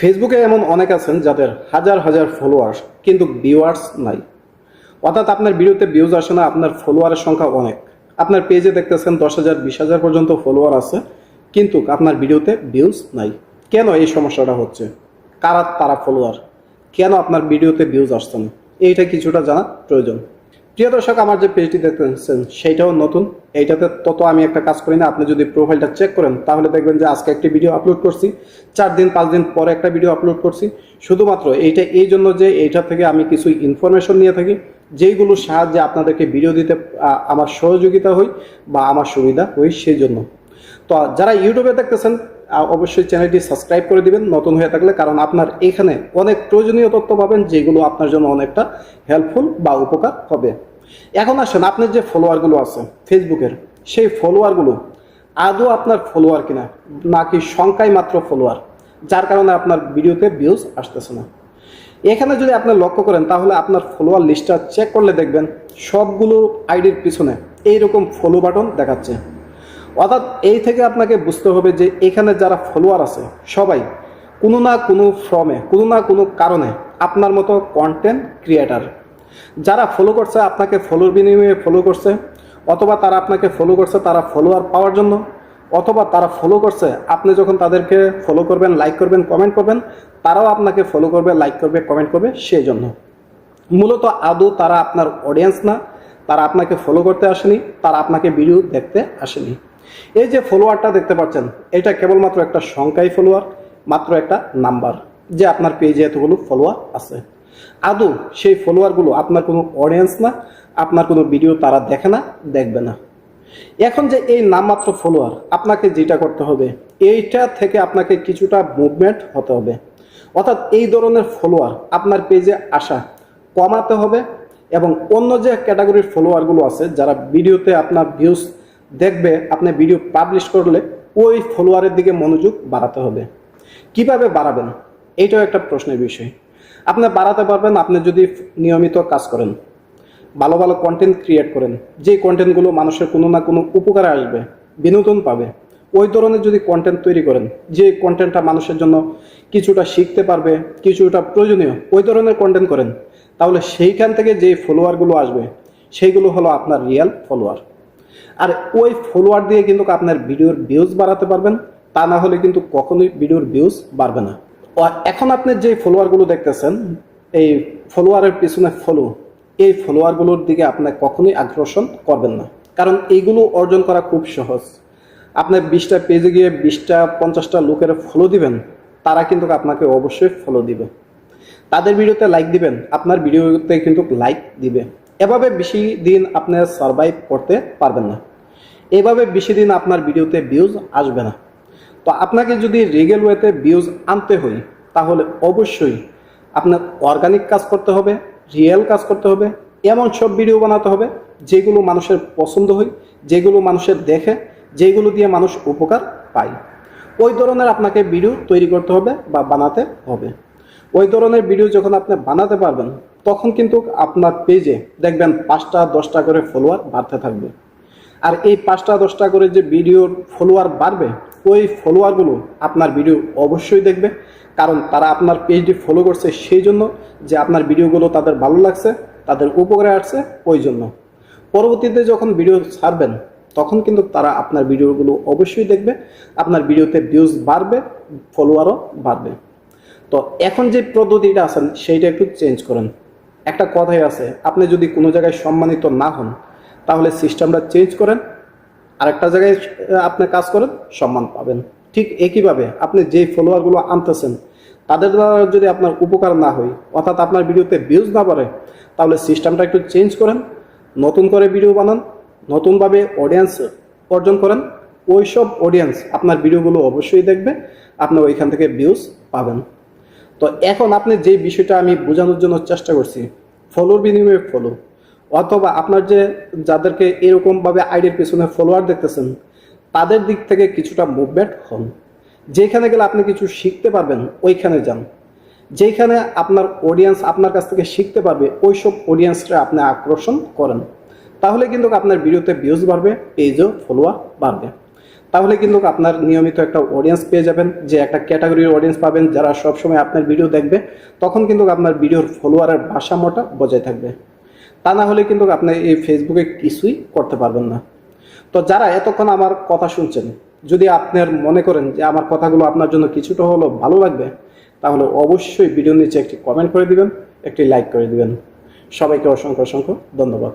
ফেসবুকে এমন অনেক আছেন যাদের হাজার হাজার ফলোয়ার্স কিন্তু ভিউয়ার্স নাই। অর্থাৎ আপনার ভিডিওতে ভিউজ আসে না, আপনার ফলোয়ারের সংখ্যা অনেক। আপনার পেজে দেখতেছেন 10,000 20,000 পর্যন্ত ফলোয়ার আছে, কিন্তু আপনার ভিডিওতে ভিউজ নাই। কেন এই সমস্যাটা হচ্ছে? কারা তারা ফলোয়ার? কেন আপনার ভিডিওতে ভিউজ আসছে না? এইটা কিছুটা জানা প্রয়োজন। প্রিয় দর্শক, আমার যে পেজটি দেখতেছেন সেইটাও নতুন। এইটাতে তত আমি একটা কাজ করি না। আপনি যদি প্রোফাইলটা চেক করেন তাহলে দেখবেন যে আজকে একটি ভিডিও আপলোড করছি, 4 দিন 5 দিন পরে একটা ভিডিও আপলোড করছি। শুধুমাত্র এইটা এই জন্য যে এইটা থেকে আমি কিছু ইনফরমেশন নিয়ে থাকি, যেইগুলোর সাহায্যে আপনাদেরকে ভিডিও দিতে আমার সহযোগিতা হই বা আমার সুবিধা হই, সেই জন্য। তো যারা ইউটিউবে দেখতেছেন অবশ্যই চ্যানেলটি সাবস্ক্রাইব করে দিবেন নতুন হয়ে থাকলে, কারণ আপনার এখানে অনেক প্রয়োজনীয় তথ্য পাবেন যেগুলো আপনার জন্য অনেকটা হেল্পফুল বা উপকার হবে। এখন আসেন, আপনার যে ফলোয়ারগুলো আছে ফেসবুকের, সেই ফলোয়ারগুলো আদৌ আপনার ফলোয়ার কিনা, নাকি সংখ্যায় মাত্র ফলোয়ার, যার কারণে আপনার ভিডিওতে ভিউজ আসতেছে না। এখানে যদি আপনি লক্ষ্য করেন তাহলে আপনার ফলোয়ার লিস্টটা চেক করলে দেখবেন সবগুলো আইডির পিছনে এইরকম ফলো বাটন দেখাচ্ছে। অর্থাৎ এই থেকে আপনাকে বুঝতে হবে যে এখানে যারা ফলোয়ার আছে সবাই কোনো না কোনো ফর্মে, কোনো না কোনো কারণে আপনার মতো কন্টেন্ট ক্রিয়েটার। যারা ফলো করছে আপনাকে ফলোর বিনিময়ে ফলো করছে, অথবা তারা আপনাকে ফলো করছে তারা ফলোয়ার পাওয়ার জন্য, অথবা তারা ফলো করছে আপনি যখন তাদেরকে ফলো করবেন, লাইক করবেন, কমেন্ট করবেন, তারাও আপনাকে ফলো করবে, লাইক করবে, কমেন্ট করবে সেই জন্য। মূলত আদৌ তারা আপনার অডিয়েন্স না, তারা আপনাকে ফলো করতে আসেনি, তারা আপনাকে ভিডিও দেখতে আসেনি। এই যে ফলোয়ারটা দেখতে পাচ্ছেন, এটা কেবলমাত্র একটা সংখ্যাই ফলোয়ার, মাত্র একটা নাম্বার যে আপনার পেজে এতগুলো ফলোয়ার আছে। আদৌ সেই ফলোয়ারগুলো আপনার কোনো অডিয়েন্স না, আপনার কোনো ভিডিও তারা দেখে না, দেখবে না। এখন যে এই নামমাত্র ফলোয়ার, আপনাকে যেটা করতে হবে এইটা থেকে আপনাকে কিছুটা মুভমেন্ট হতে হবে। অর্থাৎ এই ধরনের ফলোয়ার আপনার পেজে আসা কমাতে হবে, এবং অন্য যে ক্যাটাগরির ফলোয়ারগুলো আছে যারা ভিডিওতে আপনার ভিউজ দেখবে, আপনি ভিডিও পাবলিশ করলে ওই ফলোয়ারের দিকে মনোযোগ বাড়াতে হবে। কিভাবে বাড়াবেন এইটাও একটা প্রশ্নের বিষয়। আপনি বাড়াতে পারবেন আপনি যদি নিয়মিত কাজ করেন, ভালো ভালো কন্টেন্ট ক্রিয়েট করেন, যে কন্টেন্টগুলো মানুষের কোনো না কোনো উপকারে আসবে, বিনোদন পাবে, ওই ধরনের যদি কন্টেন্ট তৈরি করেন, যে কন্টেন্টটা মানুষের জন্য কিছুটা শিখতে পারবে, কিছুটা প্রয়োজনীয়, ওই ধরনের কন্টেন্ট করেন, তাহলে সেইখান থেকে যে ফলোয়ারগুলো আসবে সেইগুলো হলো আপনার রিয়েল ফলোয়ার। আর ওই ফলোয়ার দিয়ে কিন্তু আপনার ভিডিওর ভিউজ বাড়াতে পারবেন, তা না হলে কিন্তু কখনোই ভিডিওর ভিউজ বাড়বে না। এখন আপনি যে ফলোয়ারগুলো দেখতেছেন, এই ফলোয়ারের পিছনে ফলো, এই ফলোয়ারগুলোর দিকে আপনি কখনোই আকর্ষণ করবেন না, কারণ এইগুলো অর্জন করা খুব সহজ। আপনি 20টা পেজে গিয়ে 20টা 50টা লোকের ফলো দিবেন, তারা কিন্তু আপনাকে অবশ্যই ফলো দিবে, তাদের ভিডিওতে লাইক দিবেন, আপনার ভিডিওতে কিন্তু লাইক দিবে। এভাবে বেশি দিন আপনি সারভাইভ করতে পারবেন না, এভাবে বেশি দিন আপনার ভিডিওতে ভিউজ আসবে না। তো আপনাকে যদি রিয়েল ওয়েতে ভিউজ আনতে হয় তাহলে অবশ্যই আপনার অর্গানিক কাজ করতে হবে, রিয়েল কাজ করতে হবে, এমন সব ভিডিও বানাতে হবে যেগুলো মানুষের পছন্দ হয়, যেগুলো মানুষের দেখে, যেগুলো দিয়ে মানুষ উপকার পায়। ওই ধরনের আপনাকে ভিডিও তৈরি করতে হবে বা বানাতে হবে। ওই ধরনের ভিডিও যখন আপনি বানাতে পারবেন তখন কিন্তু আপনার পেজে দেখবেন 5টা 10টা করে ফলোয়ার বাড়তে থাকবে। আর এই 5টা 10টা করে যে ভিডিওর ফলোয়ার বাড়বে, ওই ফলোয়ারগুলো আপনার ভিডিও অবশ্যই দেখবে, কারণ তারা আপনার পেজটি ফলো করছে সেই জন্য যে আপনার ভিডিওগুলো তাদের ভালো লাগছে, তাদের উপকারে আসছে, ওই জন্য। পরবর্তীতে যখন ভিডিও ছাড়বেন তখন কিন্তু তারা আপনার ভিডিওগুলো অবশ্যই দেখবে, আপনার ভিডিওতে ভিউজ বাড়বে, ফলোয়ারও বাড়বে। তো এখন যে পদ্ধতিটা আছেন সেইটা একটু চেঞ্জ করেন। একটা কথাই আছে, আপনি যদি কোনো জায়গায় সম্মানিত না হন তাহলে সিস্টেমটা চেঞ্জ করেন, আরেকটা জায়গায় আপনি কাজ করেন, সম্মান পাবেন। ঠিক একইভাবে আপনি যেই ফলোয়ারগুলো আনতেছেন তাদের দ্বারা যদি আপনার উপকার না হয়, অর্থাৎ আপনার ভিডিওতে ভিউজ না বাড়ে, তাহলে সিস্টেমটা একটু চেঞ্জ করেন, নতুন করে ভিডিও বানান, নতুনভাবে অডিয়েন্স অর্জন করেন। ওই সব অডিয়েন্স আপনার ভিডিওগুলো অবশ্যই দেখবে, আপনি ওইখান থেকে ভিউজ পাবেন। তো এখন আপনি যে বিষয়টা আমি বোঝানোর জন্য চেষ্টা করছি, ফলোর বিনিময়ে ফলো, অথবা আপনার যে যাদেরকে এরকমভাবে আইডির পেছনে ফলোয়ার দেখতেছেন তাদের দিক থেকে কিছুটা মুভমেন্ট হন। যেখানে গেলে আপনি কিছু শিখতে পারবেন ওইখানে যান, যেখানে আপনার অডিয়েন্স আপনার কাছ থেকে শিখতে পারবে ওই সব অডিয়েন্সটা আপনি আকর্ষণ করেন, তাহলে কিন্তু আপনার ভিডিওতে ভিউজ বাড়বে, পেজও ফলোয়ার বাড়বে। তাহলে কিন্তু আপনার নিয়মিত একটা অডিয়েন্স পেয়ে যাবেন, যে একটা ক্যাটাগরির অডিয়েন্স পাবেন যারা সবসময় আপনার ভিডিও দেখবে। তখন কিন্তু আপনার ভিডিওর ফলোয়ারের ভারসাম্যটা বজায় থাকবে। তা না হলে কিন্তু আপনি এই ফেসবুকে কিছুই করতে পারবেন না। তো যারা এতক্ষণ আমার কথা শুনছেন, যদি আপনার মনে করেন যে আমার কথাগুলো আপনার জন্য কিছুটা হলেও ভালো লাগবে, তাহলে অবশ্যই ভিডিওর নিচে একটি কমেন্ট করে দিবেন, একটি লাইক করে দিবেন। সবাইকে অসংখ্য অসংখ্য ধন্যবাদ।